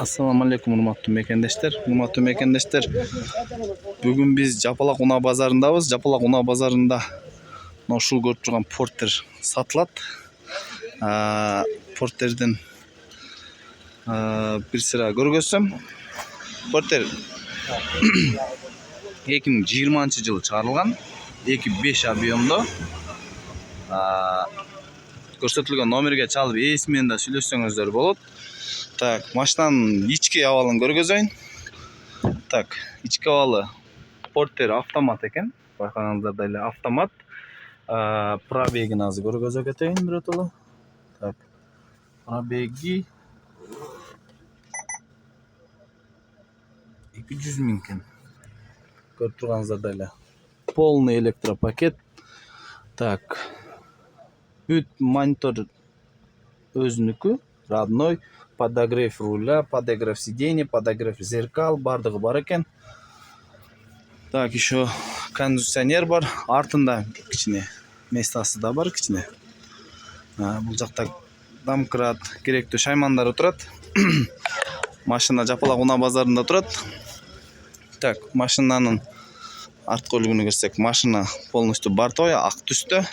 Assalamu alaikum urmаттуу мекендештер. Бүгүн биз Жапалак унаа базарындабыз. Жапалак унаа базарында ушул көрүп турган портер сатылат. Портердин бир сыра көргөзсөм. Портер 2020-жылы чыгарылган. 2.5 объемдо. Көрсөтүлгөн номерге чалып ээси менен да сүйлөшсөңүздөр болот. Так, машинанын ички абалын көргөзөйүн. Так, ички абалы портер автомат экен. Байкагаңыздардай эле автомат. Пробегин азыр көргөзө кетейин биротоло. Так. Пробеги 200 000 экен. Көрүп турганыңыздардай эле. Полный электропакет. Так. Бүт монитор өзүнүкү, родной, подогрев руля, подогрев сидений, подогрев зеркал, бардыгы бар экен. Так, еще кондиционер бар, артында кичине местасы да бар кичине. Бул жакта домкрат, керектүү шаймандары турат. Машина Жапалак унаа базарында турат. Так, машинанын арткы бөлүгүнө кирсек, машина полностью бортовой, ак түстө.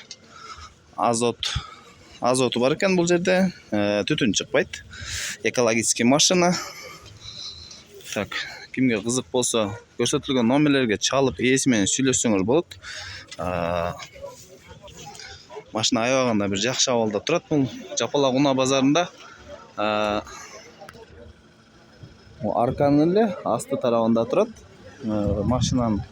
Азоту бар экен бул жерде. Түтүн чыкпайт. Экологический машина. Так, кимге кызык болсо, көрсөтүлгөн номерлерге чалып ээси менен сүйлөшсөңөр болот. Машина аябаганда бир жакшы абалда турат. Бул Жапалак унаа базарында. Арканын эле асты тарабында турат. Машинанын